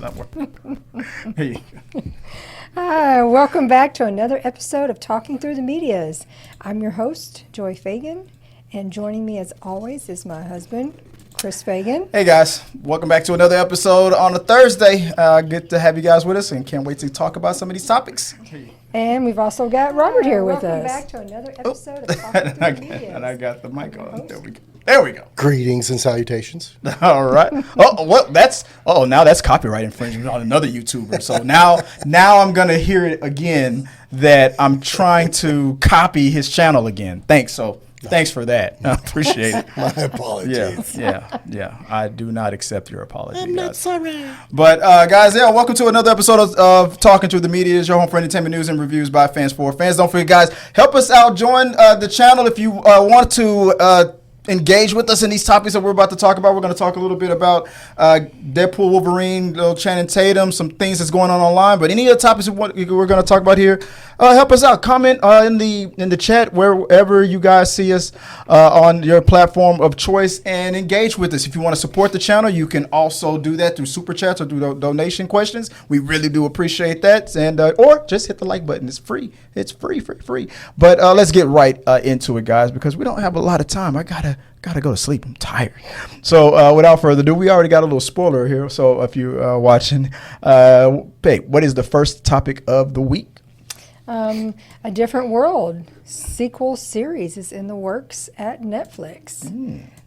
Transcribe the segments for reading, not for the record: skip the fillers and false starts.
not working. Hey. Hi, welcome back to another episode of Talking Through the Medias. I'm your host, Joy Fagan, and joining me as always is my husband, Chris Fagan. Hey guys, welcome back to another episode on a Thursday. Good to have you guys with us and can't wait to talk about some of these topics. And we've also got Robert here with us. Welcome back to another episode of Talking Through the Medias. And I got the mic on. There we go. Greetings and salutations. All right. Now that's copyright infringement on another YouTuber. So now I'm gonna hear it again that I'm trying to copy his channel again. Thanks for that. I appreciate it. My apologies. Yeah. I do not accept your apology. I'm not sorry. But guys, welcome to another episode of Talking Through the Media. It's your home for entertainment news and reviews by fans for fans. Don't forget, guys, help us out. Join the channel if you want to engage with us in these topics that we're about to talk about. We're going to talk a little bit about Deadpool, Wolverine, Channing Tatum, some things that's going on online. But any other topics we're going to talk about here, help us out. Comment in the chat wherever you guys see us on your platform of choice and engage with us. If you want to support the channel, you can also do that through super chats or through donation questions. We really do appreciate that. And or just hit the like button. It's free. It's free. But let's get right into it, guys, because we don't have a lot of time. I gotta go to sleep. I'm tired. So without further ado, we already got a little spoiler here. So if you're watching, hey, what is the first topic of the week? A Different World sequel series is in the works at Netflix.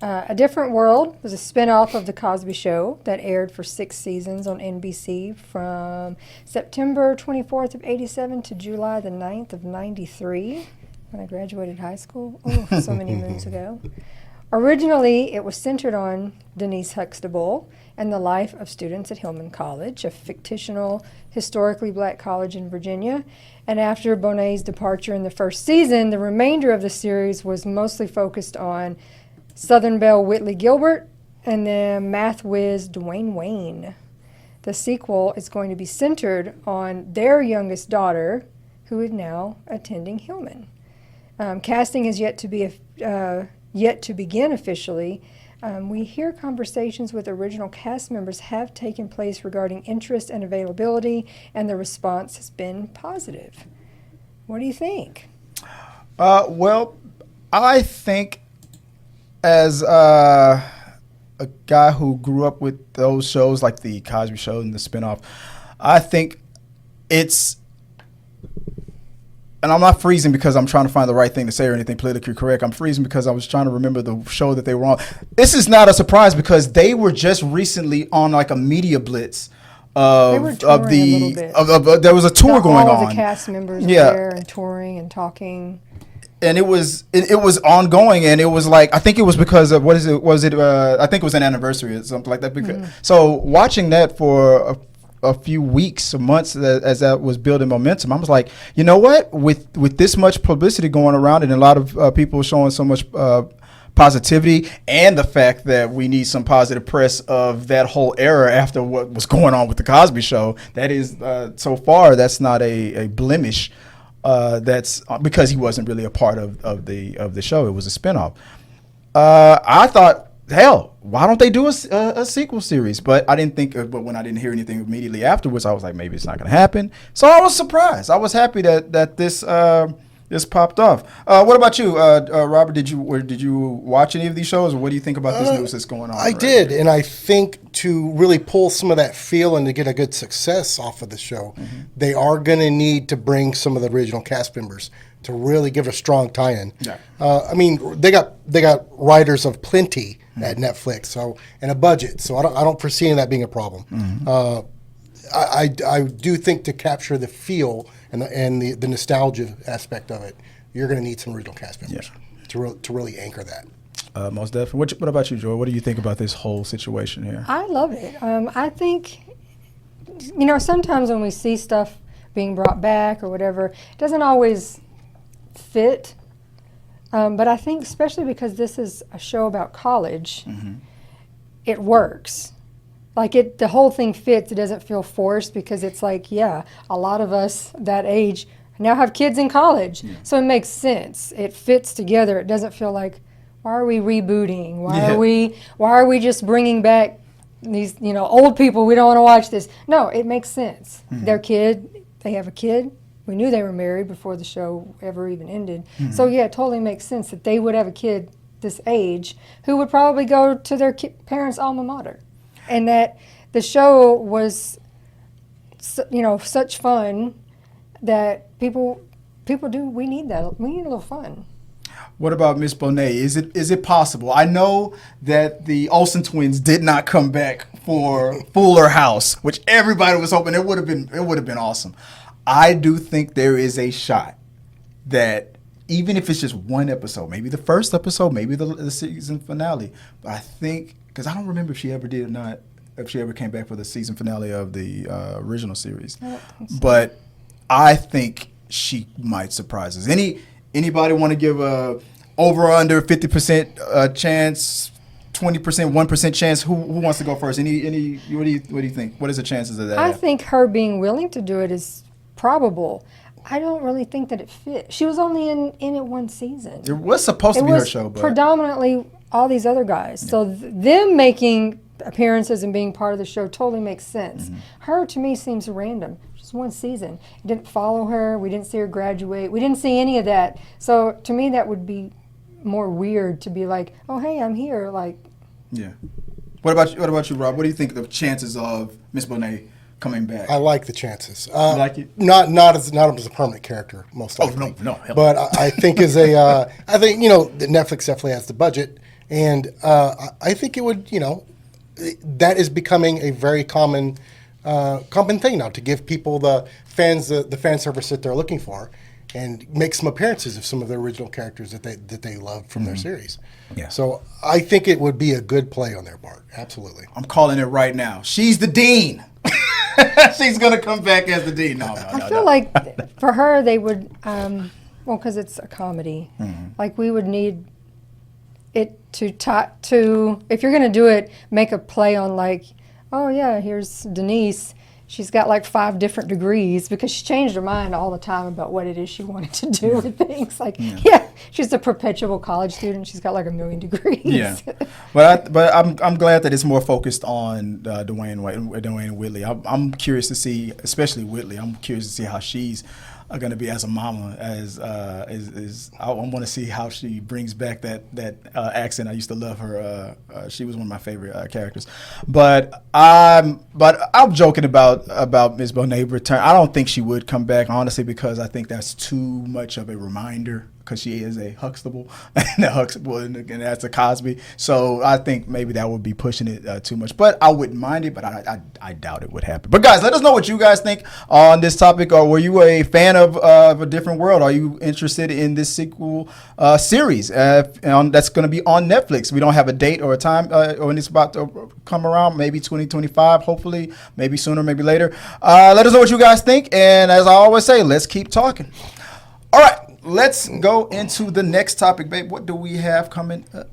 A Different World was a spinoff of The Cosby Show that aired for 6 seasons on NBC from September 24th of 87 to July the 9th of 93, when I graduated high school. Oh, so many moons ago. Originally, it was centered on Denise Huxtable and the life of students at Hillman College, a fictional, historically black college in Virginia. And after Bonet's departure in the first season, the remainder of the series was mostly focused on Southern Belle Whitley Gilbert and then math whiz Dwayne Wayne. The sequel is going to be centered on their youngest daughter, who is now attending Hillman. Casting is yet to begin officially. We hear conversations with original cast members have taken place regarding interest and availability, and the response has been positive. What do you think? Well, I think as a guy who grew up with those shows like the Cosby Show and the spinoff, I think it's, and I'm not freezing because I'm trying to find the right thing to say or anything politically correct. I'm freezing because I was trying to remember the show that they were on. This is not a surprise because they were just recently on like a media blitz there was a tour going on. All of the cast members were there and touring and talking. And it was ongoing, and it was like, I think it was because of I think it was an anniversary or something like that. So watching that for a few weeks or months as that was building momentum, I was like, you know what, with this much publicity going around and a lot of people showing so much positivity, and the fact that we need some positive press of that whole era after what was going on with the Cosby Show, that is so far that's not a blemish. That's because he wasn't really a part of the show. It was a spinoff. I thought, hell, why don't they do a sequel series? But I didn't think, but when I didn't hear anything immediately afterwards, I was like, maybe it's not going to happen. So I was surprised. I was happy that this popped off. What about you, Robert? Did you watch any of these shows, or what do you think about this news that's going on? I did, and I think to really pull some of that feel and to get a good success off of the show, they are going to need to bring some of the original cast members to really give it a strong tie-in. Yeah. I mean, they got writers of plenty at Netflix, so, and a budget, so I don't foresee that being a problem. I do think to capture the feel and the nostalgia aspect of it, you're going to need some original cast members to really anchor that. Most definitely. What about you, Joy? What do you think about this whole situation here? I love it. I think, sometimes when we see stuff being brought back or whatever, it doesn't always fit. But I think especially because this is a show about college, it works. Like the whole thing fits. It doesn't feel forced because it's like, a lot of us that age now have kids in college. Yeah. So it makes sense. It fits together. It doesn't feel like, why are we rebooting? Why are we just bringing back, these, old people, we don't want to watch this. No, it makes sense. Their kid, they have a kid. We knew they were married before the show ever even ended. So, yeah, it totally makes sense that they would have a kid this age who would probably go to their parents' alma mater. And that the show was, such fun that people do. We need that. We need a little fun. What about Miss Bonet? Is it possible? I know that the Olsen twins did not come back for Fuller House, which everybody was hoping it would have been awesome. I do think there is a shot that even if it's just one episode, maybe the first episode, maybe the season finale, but I think, because I don't remember if she ever did or not, if she ever came back for the season finale of the original series. I don't think so. But I think she might surprise us. Anybody want to give a over or under 50% chance, 20%, 1% chance? Who wants to go first? What do you think? What is the chances of that? I think her being willing to do it is probable. I don't really think that it fits. She was only in it one season. It was supposed to be her show, but predominantly all these other guys. Yeah. So them making appearances and being part of the show totally makes sense. Her, to me, seems random. Just one season. It didn't follow her. We didn't see her graduate. We didn't see any of that. So to me, that would be more weird to be like, oh, hey, I'm here. Like, yeah. What about you, Rob? What do you think of the chances of Miss Bonet coming back? I like the chances. You like it? Not as a permanent character, most likely. Oh no. But I think that Netflix definitely has the budget, and I think it would, that is becoming a very common thing now, to give people the fan service that they're looking for, and make some appearances of some of the original characters that they love from their series. Yeah. So I think it would be a good play on their part. Absolutely. I'm calling it right now. She's the dean. She's gonna come back as the dean. No. I feel like for her they would, because it's a comedy. Like we would need it to if you're gonna do it, make a play on like, oh yeah, here's Denise. She's got like 5 different degrees because she changed her mind all the time about what it is she wanted to do with things. Like, yeah, she's a perpetual college student. She's got like 1 million degrees. Yeah, but I'm glad that it's more focused on Dwayne and Whitley. I'm curious to see, especially Whitley. I'm curious to see how she's going to be as a mama. I want to see how she brings back that accent. I used to love her. She was one of my favorite characters. But I'm joking about Ms. Bonet return. I don't think she would come back, honestly, because I think that's too much of a reminder, because she is a Huxtable and that's a Cosby. So I think maybe that would be pushing it too much. But I wouldn't mind it, but I doubt it would happen. But guys, let us know what you guys think on this topic. Or were you a fan of A Different World? Are you interested in this sequel series that's going to be on Netflix? We don't have a date or a time when it's about to come around. Maybe 2025, hopefully. Maybe sooner, maybe later. Let us know what you guys think. And as I always say, let's keep talking. All right. Let's go into the next topic, babe. What do we have coming up?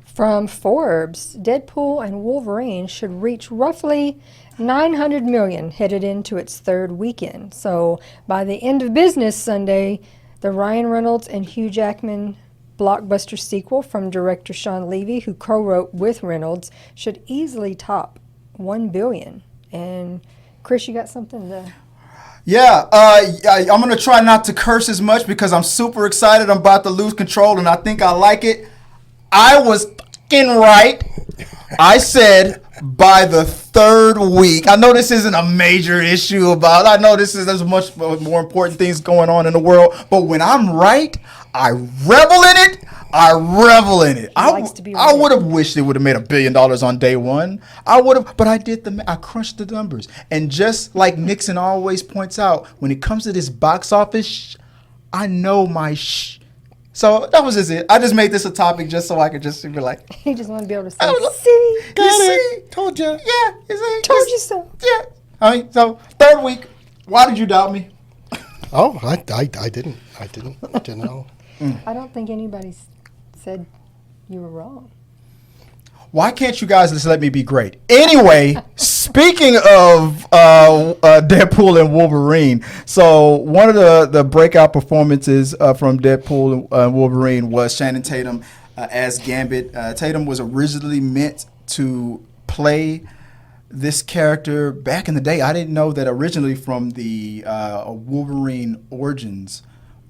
From Forbes, Deadpool and Wolverine should reach roughly 900 million headed into its 3rd weekend. So by the end of business Sunday, the Ryan Reynolds and Hugh Jackman blockbuster sequel from director Sean Levy, who co-wrote with Reynolds, should easily top 1 billion. And Chris, you got something to... Yeah, I'm going to try not to curse as much because I'm super excited. I'm about to lose control, and I think I like it. I was fucking right. I said by the 3rd week. I know this isn't a major issue I know there's much more important things going on in the world, but when I'm right, I revel in it. I would have wished it would have made $1 billion on day one. I would have, but I crunched the numbers. And just like Nixon always points out, when it comes to this box office, I know my So that was just it. I just made this a topic just so I could just be like. He just want to be able to say, see? See? Told you. Yeah, you see? Told you so. Yeah. I mean, so 3rd week, why did you doubt me? Oh, I didn't. I didn't know. I don't think anybody said you were wrong. Why can't you guys just let me be great? Anyway, speaking of Deadpool and Wolverine, so one of the breakout performances from Deadpool and Wolverine was Channing Tatum as Gambit. Tatum was originally meant to play this character back in the day. I didn't know that originally from the Wolverine Origins.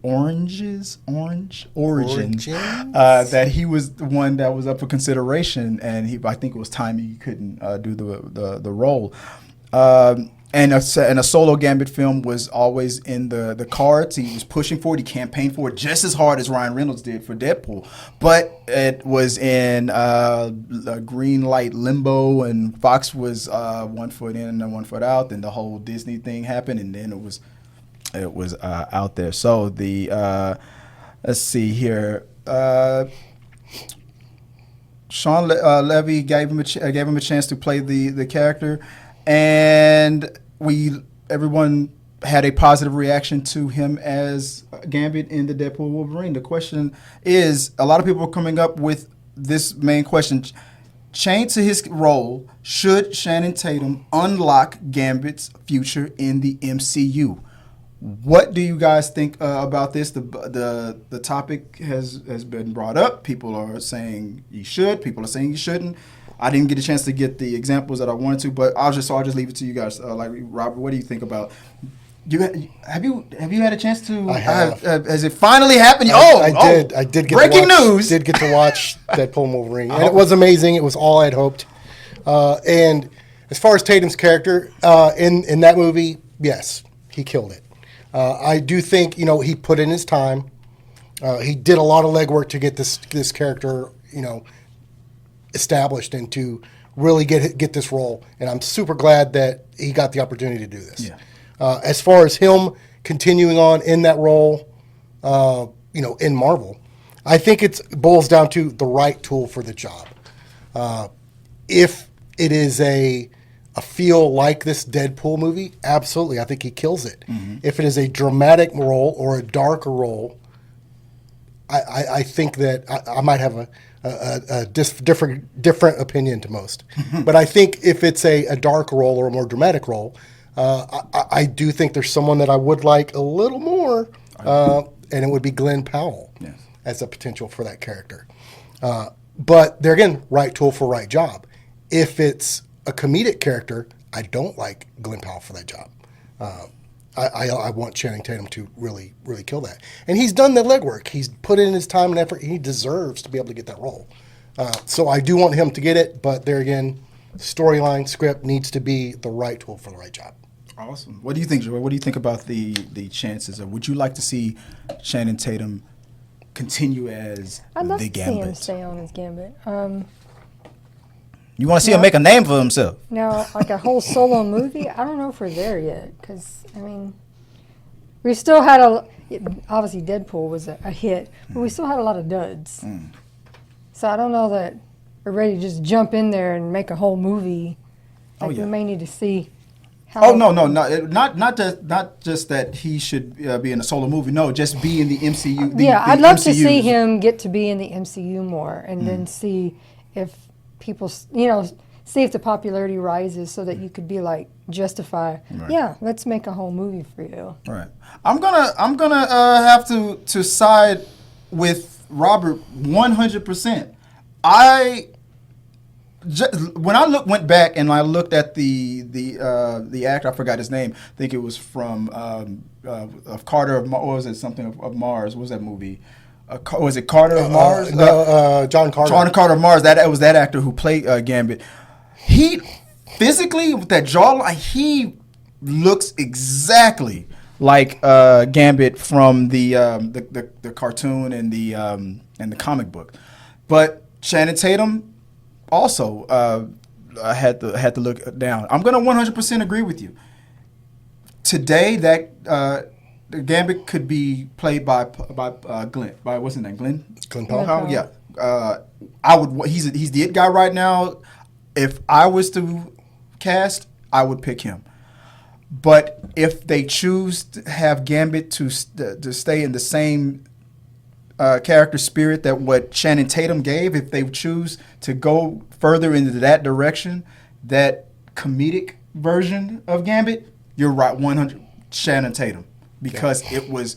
Origins, that he was the one that was up for consideration, and I think it was time he couldn't do the role. And a solo Gambit film was always in the cards. He was pushing for it. He campaigned for it just as hard as Ryan Reynolds did for Deadpool. But it was in green light limbo, and Fox was 1 foot in and 1 foot out. Then the whole Disney thing happened, and then it was out there. So the let's see here. Sean Levy gave him a chance to play the character, and everyone had a positive reaction to him as Gambit in the Deadpool Wolverine. The question is, a lot of people are coming up with this main question. Chained to his role, should Channing Tatum unlock Gambit's future in the MCU? What do you guys think about this? The topic has been brought up. People are saying he should. People are saying he shouldn't. I didn't get a chance to get the examples that I wanted to, but I'll just leave it to you guys. Like Robert, what do you think about? Have you had a chance to? I have. Has it finally happened? I did. Breaking news! Did get to watch Deadpool and Wolverine, and it was amazing. It was all I'd hoped. And as far as Tatum's character in that movie, yes, he killed it. I do think he put in his time. He did a lot of legwork to get this character established and to really get this role. And I'm super glad that he got the opportunity to do this. Yeah. As far as him continuing on in that role, in Marvel, I think it boils down to the right tool for the job. If it is a feel like this Deadpool movie, absolutely, I think he kills it. Mm-hmm. If it is a dramatic role or a darker role, I think that I might have a different opinion to most. But I think if it's a dark role or a more dramatic role, I do think there's someone that I would like a little more, and it would be Glenn Powell as a potential for that character. But there again, right tool for right job. If it's a comedic character, I don't like Glenn Powell for that job. I want Channing Tatum to really, really kill that. And he's done the legwork. He's put in his time and effort. He deserves to be able to get that role. So I do want him to get it, but there again, storyline, script needs to be the right tool for the right job. Awesome. What do you think, Joey? What do you think about the chances of, would you like to see Channing Tatum continue as I'd love the to see Gambit? him stay on as Gambit. You want to see him make a name for himself? Now, like a whole solo movie, I don't know if we're there yet. Because, we still had obviously Deadpool was a hit, but we still had a lot of duds. So I don't know that we're ready to just jump in there and make a whole movie. We may need to see how. Not just that he should be in a solo movie. No, just be in the MCU. I'd love to see him get to be in the MCU more, and then see if people, see if the popularity rises so that you could be like, justify, let's make a whole movie for you. Right. I'm gonna have to side with Robert 100%. When I went back and I looked at the actor, I forgot his name. I think it was from of Carter of Mars. Or was it something of Mars? What was that movie? Was it Carter of Mars? John Carter. John Carter of Mars. That was that actor who played Gambit. He physically, with that jawline, he looks exactly like Gambit from the cartoon and the comic book. But Channing Tatum also had to look down. I'm gonna 100% agree with you. Today, that Gambit could be played by Glenn. By what's his name? Glenn Powell. Yeah. I would. He's the it guy right now. If I was to cast, I would pick him. But if they choose to have Gambit to stay in the same character spirit that what Channing Tatum gave, if they choose to go further into that direction, that comedic version of Gambit, you're right, 100 Channing Tatum, because it was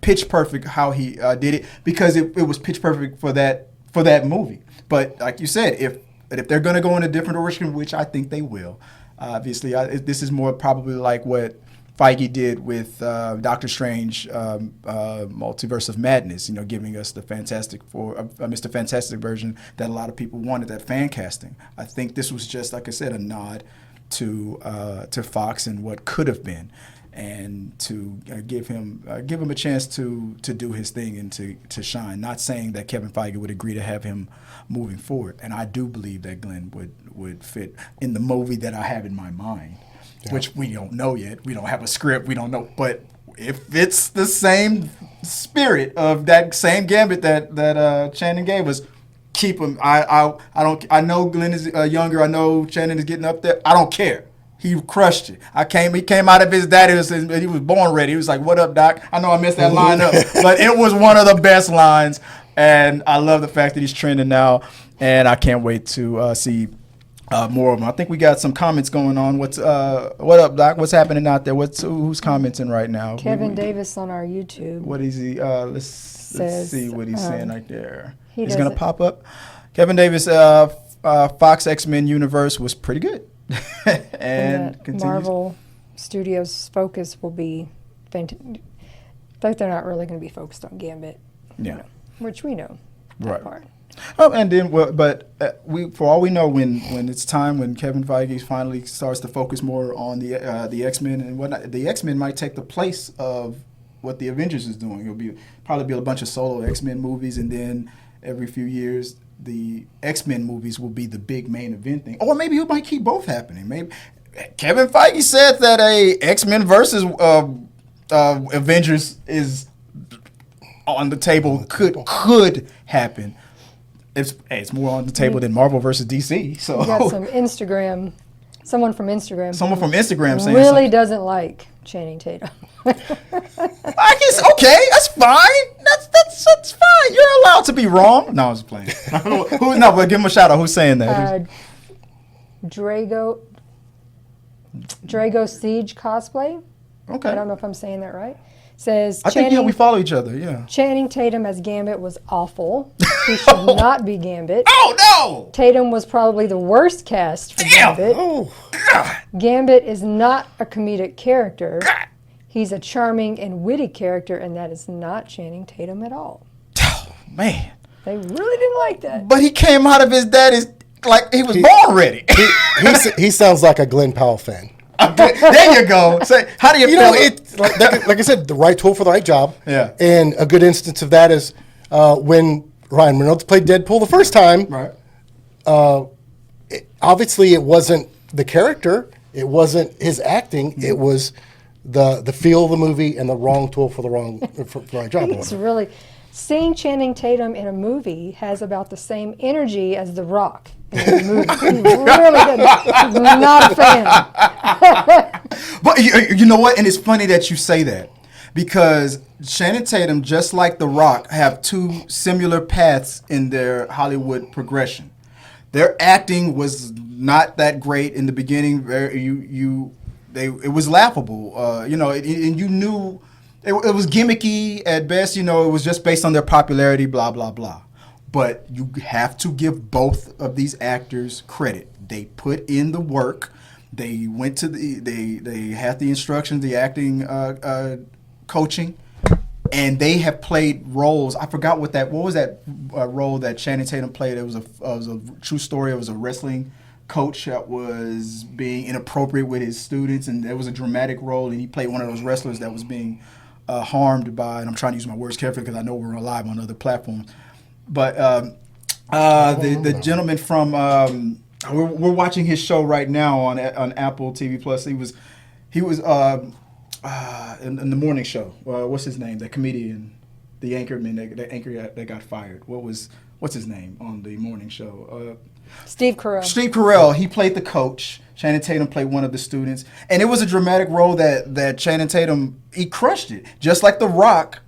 pitch perfect how he did it, because it was pitch perfect for that movie. But like you said, if But if they're going to go in a different direction, which I think they will, obviously, this is more probably like what Feige did with Doctor Strange, Multiverse of Madness, giving us the Mr. Fantastic version that a lot of people wanted, that fan casting. I think this was just, like I said, a nod to Fox and what could have been, and to give him a chance to do his thing and to shine. Not saying that Kevin Feige would agree to have him moving forward, and I do believe that Glenn would fit in the movie that I have in my mind. Yeah. Which we don't know yet. We don't have a script. We don't know. But if it's the same spirit of that same Gambit that Shannon gave us, keep him. I know Glenn is younger. I know Shannon is getting up there. I don't care. He crushed it. He came out of his daddy. He was born ready. He was like, "What up, Doc?" I know I messed that line up, but it was one of the best lines, and I love the fact that he's trending now, and I can't wait to see more of them. I think we got some comments going on. What up, Doc? What's happening out there? Who's commenting right now? Kevin Davis on our YouTube. What is he? Let's see what he's saying right there. He's going to pop up. Kevin Davis, Fox X-Men universe was pretty good. and Marvel Studios' focus will be fantastic. But they're not really going to be focused on Gambit. Yeah. Which we know. That part. Oh, and then, for all we know, when it's time, when Kevin Feige finally starts to focus more on the X-Men and whatnot, the X-Men might take the place of what the Avengers is doing. It'll probably be a bunch of solo X-Men movies, and then every few years, the X-Men movies will be the big main event thing. Or maybe it might keep both happening. Maybe Kevin Feige said that a X-Men versus Avengers is on the table. Could happen. It's more on the table than Marvel versus DC. So we got someone from Instagram saying really something. Doesn't like Channing Tatum. I guess that's fine. That's fine. You're allowed to be wrong. No, I was playing. But give him a shout out. Who's saying that? Drago Siege cosplay. Okay. I don't know if I'm saying that right. Says I think we follow each other. Yeah. Channing Tatum as Gambit was awful. He should not be Gambit. Oh no! Tatum was probably the worst cast for Gambit. Oh God! Gambit is not a comedic character. God. He's a charming and witty character, and that is not Channing Tatum at all. Oh man! They really didn't like that. But he came out of his daddy's like he was born ready. He sounds like a Glenn Powell fan. There you go. Say, how do you feel? Like I said, the right tool for the right job. Yeah. And a good instance of that is when Ryan Reynolds played Deadpool the first time. Right. Obviously, it wasn't the character. It wasn't his acting. Mm-hmm. It was the feel of the movie and the wrong tool for the right job. It's really seeing Channing Tatum in a movie has about the same energy as The Rock. In the movie. He really didn't. Not a fan. But you know what? And it's funny that you say that, because Channing Tatum, just like The Rock, have two similar paths in their Hollywood progression. Their acting was not that great in the beginning. It was laughable. And you knew it was gimmicky at best. It was just based on their popularity. Blah blah blah. But you have to give both of these actors credit. They put in the work. They went to they had the instructions, the acting coaching, and they have played roles. I forgot what was that role that Channing Tatum played. It was a true story. It was a wrestling coach that was being inappropriate with his students, and there was a dramatic role, and he played one of those wrestlers that was being harmed by, and I'm trying to use my words carefully because I know we're live on other platforms. But the gentleman from we're watching his show right now on Apple TV Plus. He was in the morning show. What's his name? The comedian, the anchorman, the anchor that got fired. What's his name on the morning show? Steve Carell. Steve Carell. He played the coach. Channing Tatum played one of the students, and it was a dramatic role that Channing Tatum, he crushed it, just like The Rock.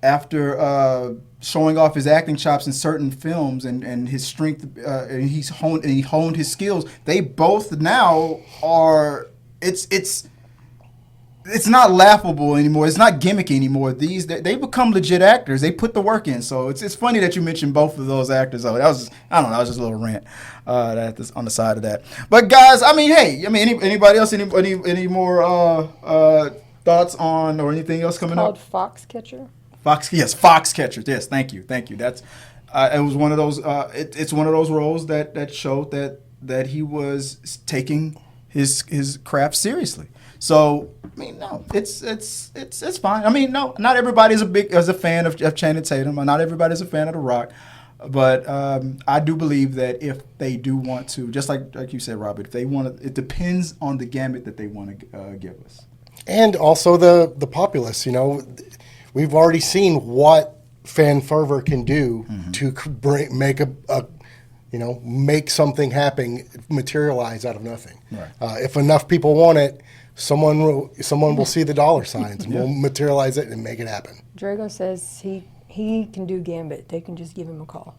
After showing off his acting chops in certain films and his strength, and he honed his skills. They both now are. It's it's not laughable anymore. It's not gimmicky anymore. They become legit actors. They put the work in. So it's funny that you mentioned both of those actors. Oh, that was I don't know. That was just a little rant on the side of that. But guys, I mean, hey, anybody else? Any more thoughts on or anything else coming up? Called Foxcatcher. Foxcatcher. Yes, thank you. That's it was one of those. It's one of those roles that showed that he was taking his craft seriously. So I mean, no, it's fine. I mean, no, not everybody is a fan of Channing Tatum, or not everybody is a fan of The Rock, but I do believe that if they do want to, just like you said, Robert, if they want to, it depends on the gambit that they want to give us, and also the populace. You know, we've already seen what fan fervor can do to make something happen, materialize out of nothing. Right. If enough people want it, someone will see the dollar signs and will materialize it and make it happen. Drago says he can do Gambit. They can just give him a call.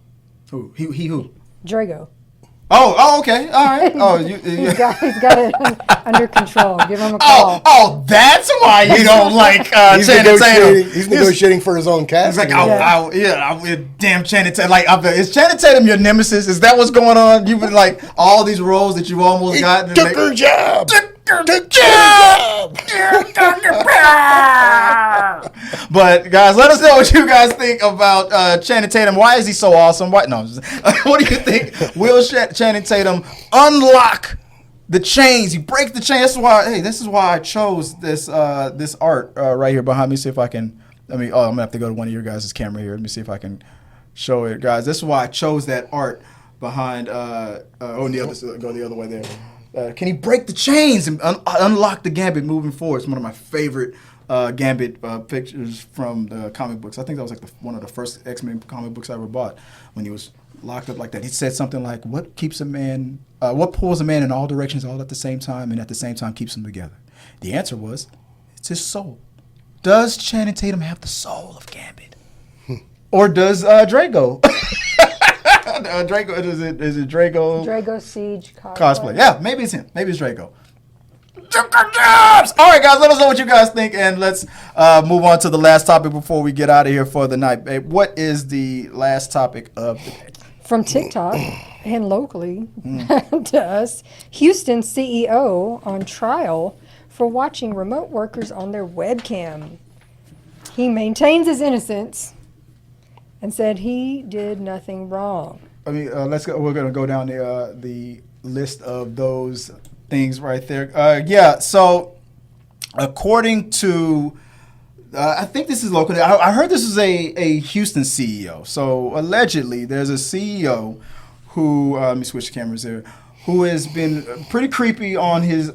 Who? Who? Drago. Oh, okay, all right. Oh, He's got it under control. Give him a call. Oh, that's why you don't like Channing Tatum. He's negotiating for his own cast. He's like, damn Channing Tatum. Like, is Channing Tatum your nemesis? Is that what's going on? You've been like all these roles that you almost got. He took her job. But guys, let us know what you guys think about Channing Tatum. Why is he so awesome? What do you think? Will Channing Tatum unlock the chains? You break the chain. This is why I chose this art right here behind me. See if I can. I'm gonna have to go to one of your guys' camera here. Let me see if I can show it, guys. This is why I chose that art behind. Go the other way there. Can he break the chains and unlock the Gambit moving forward? It's one of my favorite Gambit pictures from the comic books. I think that was like one of the first X-Men comic books I ever bought when he was locked up like that. He said something like, what pulls a man in all directions all at the same time and at the same time keeps them together? The answer was, it's his soul. Does Channing Tatum have the soul of Gambit? Or does Drago? Drago, is it Drago? Drago Siege Cosplay. Yeah, maybe it's him. Maybe it's Drago. All right, guys, let us know what you guys think, and let's move on to the last topic before we get out of here for the night. Babe, what is the last topic of the day? From TikTok and locally to us, Houston CEO on trial for watching remote workers on their webcam. He maintains his innocence and said he did nothing wrong. Let's go. We're going to go down the list of those things right there. So according to, I think this is local. I heard this is a Houston CEO. So allegedly, there's a CEO who let me switch cameras here, who has been pretty creepy online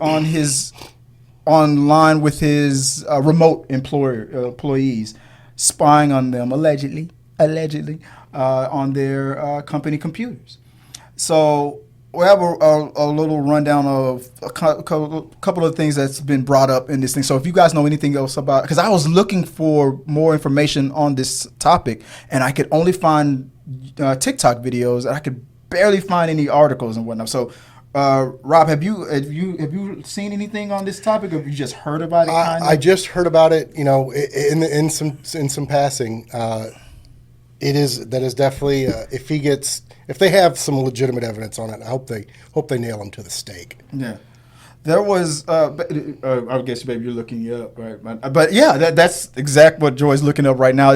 with his remote employees, spying on them allegedly on their company computers. So we have a little rundown of a couple of things that's been brought up in this thing. So if you guys know anything else about, because I was looking for more information on this topic, and I could only find TikTok videos, and I could barely find any articles and whatnot. So Rob, have you seen anything on this topic, or have you just heard about it? I just heard about it, in some passing. It is definitely if they have some legitimate evidence on it, I hope they nail him to the stake. Yeah, there was. I guess, baby, you're looking it up, right? But yeah, that's exact what Joy's looking up right now.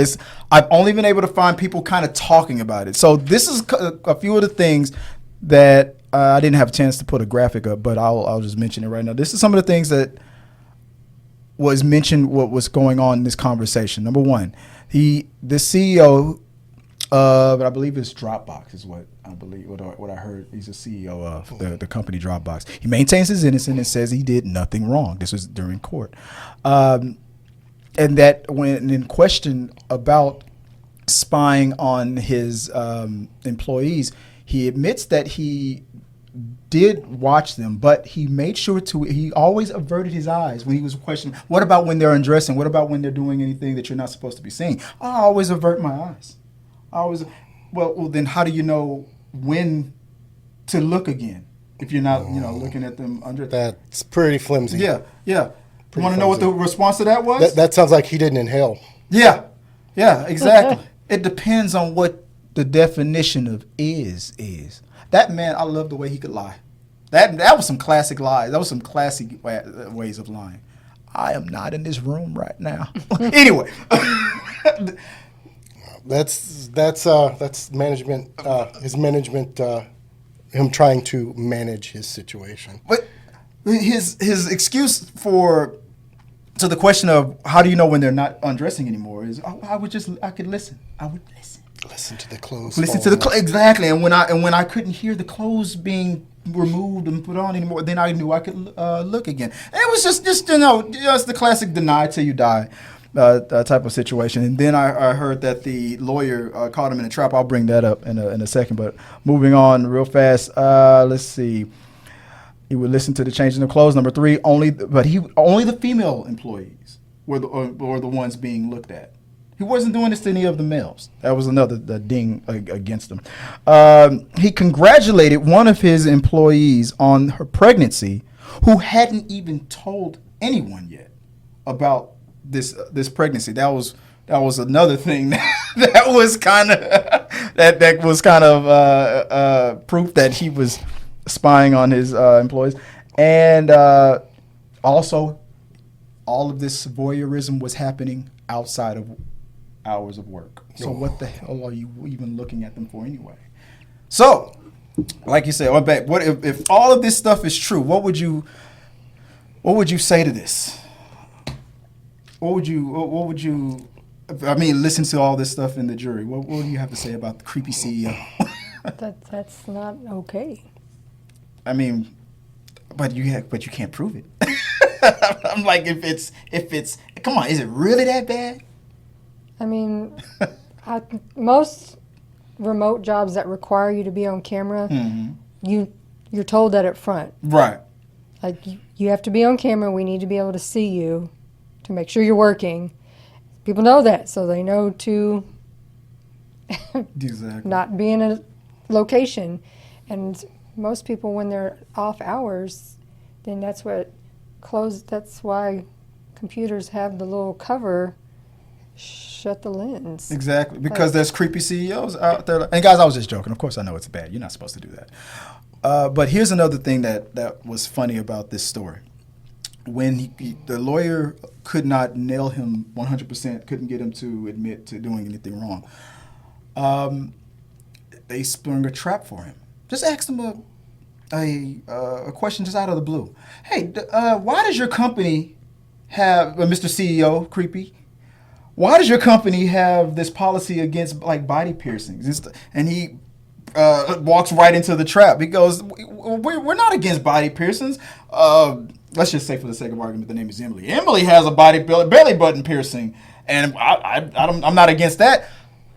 I've only been able to find people kind of talking about it. So this is a few of the things that I didn't have a chance to put a graphic up, but I'll just mention it right now. This is some of the things that was mentioned. What was going on in this conversation? Number one, the CEO. But I believe it's Dropbox is what I believe. What I heard. He's a CEO of the company Dropbox. He maintains his innocence and says he did nothing wrong. This was during court, and that when in question about spying on his employees, he admits that he did watch them, but he made sure he always averted his eyes when he was questioned. What about when they're undressing? What about when they're doing anything that you're not supposed to be seeing? I always avert my eyes. Well, then how do you know when to look again if you're not, looking at them under? That's pretty flimsy. Yeah. You want to know what the response to that was? That sounds like he didn't inhale. Yeah, exactly. It depends on what the definition of is. That man, I love the way he could lie. That was some classic lies. That was some classic ways of lying. I am not in this room right now. Anyway, that's management. His management. Him trying to manage his situation. But his excuse to the question of how do you know when they're not undressing anymore is I could listen. I would listen. Listen to the clothes. Exactly. And when I couldn't hear the clothes being removed and put on anymore, then I knew I could look again. And it was just just the classic deny till you die type of situation. And then I heard that the lawyer caught him in a trap. I'll bring that up in a second. But moving on real fast. Let's see. He would listen to the changing of clothes. Number 3, only the female employees were the ones being looked at. He wasn't doing this to any of the males. That was another ding against him. He congratulated one of his employees on her pregnancy, who hadn't even told anyone yet about this pregnancy. That was another thing that was kind of proof that he was spying on his employees. And also, all of this voyeurism was happening outside of hours of work. So what the hell are you even looking at them for anyway? So, like you said, what if all of this stuff is true? What would you say to this? What would you? I mean, listen to all this stuff in the jury. What do you have to say about the creepy CEO? That's not okay. I mean, but you can't prove it. I'm like, if it's come on, is it really that bad? I mean, most remote jobs that require you to be on camera, you're told that up front. Right. Like, you have to be on camera. We need to be able to see you to make sure you're working. People know that, so they know to not be in a location. And most people, when they're off hours, then that's why computers have the little cover shut the lens. Exactly, because there's creepy CEOs out there. And guys, I was just joking. Of course, I know it's bad. You're not supposed to do that. But here's another thing that was funny about this story. When the lawyer could not nail him 100%, couldn't get him to admit to doing anything wrong, they sprung a trap for him. Just asked him a question just out of the blue. Hey, why does your company have, Mr. CEO, creepy, why does your company have this policy against like body piercings? And he walks right into the trap. He goes, we're not against body piercings. Let's just say, for the sake of argument, the name is Emily. Emily has a belly button piercing, and I'm not against that.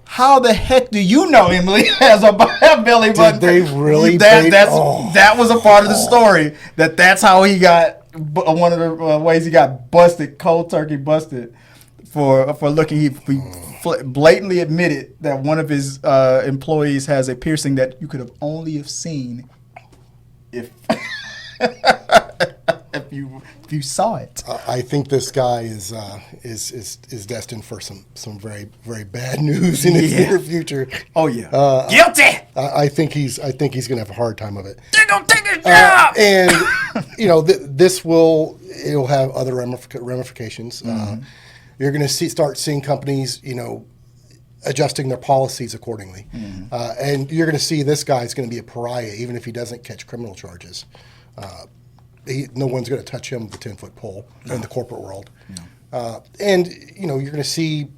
How the heck do you know Emily has a belly button? Did they really? That was a part of the story. That's how he got, one of the ways he got busted, cold turkey busted for looking. He blatantly admitted that one of his employees has a piercing that you could have only have seen if if you saw it. I think this guy is destined for some very, very bad news in his near future. Oh yeah, guilty. I think he's going to have a hard time of it. They're gonna take his job. And it'll have other ramifications. You're going to start seeing companies, adjusting their policies accordingly. And you're going to see this guy's going to be a pariah, even if he doesn't catch criminal charges. No one's going to touch him with a 10-foot pole in the corporate world. And, you're going to see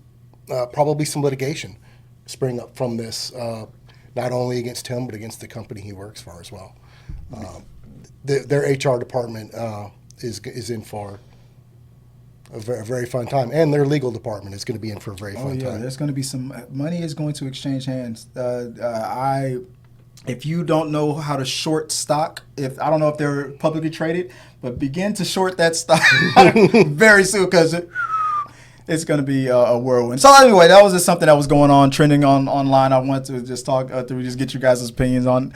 probably some litigation spring up from this, not only against him, but against the company he works for as well. Their HR department is in for a very, very fun time. And their legal department is going to be in for a very fun time. There's going to be some money is going to exchange hands. If you don't know how to short stock, I don't know if they're publicly traded, but begin to short that stock very soon, because it's going to be a whirlwind. So anyway, that was just something that was going on, trending online. I wanted to just talk through, just get you guys' opinions on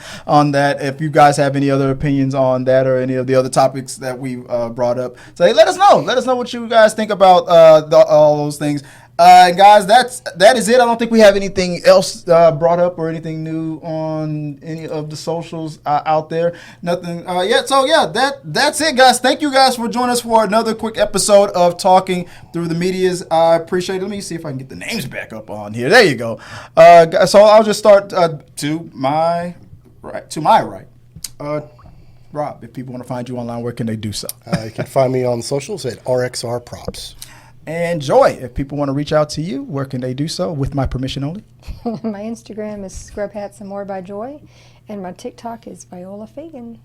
that. If you guys have any other opinions on that or any of the other topics that we brought up, say let us know. Let us know what you guys think about all those things. Guys, that is it. I don't think we have anything else brought up or anything new on any of the socials out there. Nothing yet. So yeah, that's it, guys. Thank you guys for joining us for another quick episode of Talking Through the Medias. I appreciate it. Let me see if I can get the names back up on here. There you go. So I'll just start to my right. Rob, if people want to find you online, where can they do so? You can find me on the socials at RXR Props. And Joy, if people want to reach out to you, where can they do so? With my permission only. My Instagram is Scrub Hats and More by Joy, and my TikTok is Viola Fagan.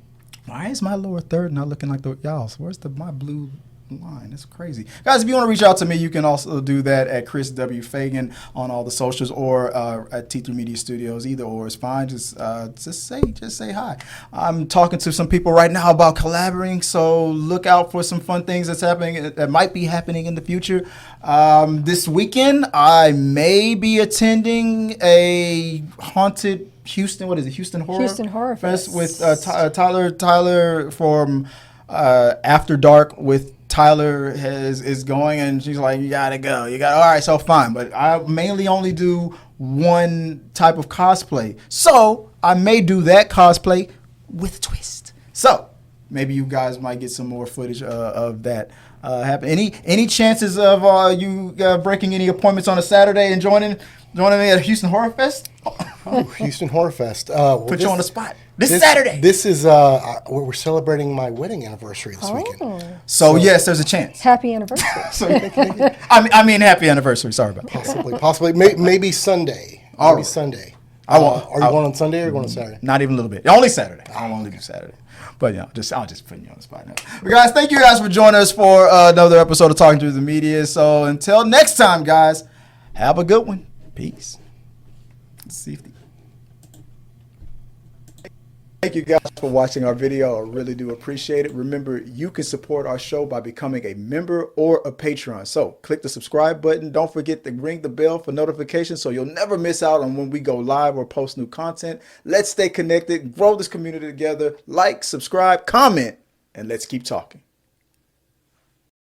Why is my lower third not looking like y'all's? Where's my blue line? That's crazy. Guys, if you want to reach out to me, you can also do that at Chris W. Fagan on all the socials or at T3 Media Studios. Either or is fine. Just say hi. I'm talking to some people right now about collaborating, so look out for some fun things that's happening that might be happening in the future. This weekend, I may be attending a haunted Houston Horror Fest with Tyler from After Dark with Tyler is going, and she's like, you gotta go. All right, so fine. But I mainly only do one type of cosplay. So I may do that cosplay with a twist. So maybe you guys might get some more footage of that happen. Any chances of you breaking any appointments on a Saturday and joining me at Houston Horror Fest? Oh, Houston Horror Fest. Put you on the spot. This Saturday. This is we're celebrating my wedding anniversary this weekend. So yes, there's a chance. Happy anniversary. I mean, happy anniversary. Sorry about that. Possibly, maybe Sunday. Maybe Sunday. I won't. Are you going on Sunday or are you going on Saturday? Not even a little bit. Only Saturday. I'll only do Saturday. But yeah, I'll just put you on the spot now. But guys, thank you guys for joining us for another episode of Talking Through the Media. So until next time, guys, have a good one. Peace. Let's see if Thank you guys for watching our video. I really do appreciate it. Remember, you can support our show by becoming a member or a Patreon. So click the subscribe button. Don't forget to ring the bell for notifications so you'll never miss out on when we go live or post new content. Let's stay connected, grow this community together. Like, subscribe, comment, and let's keep talking.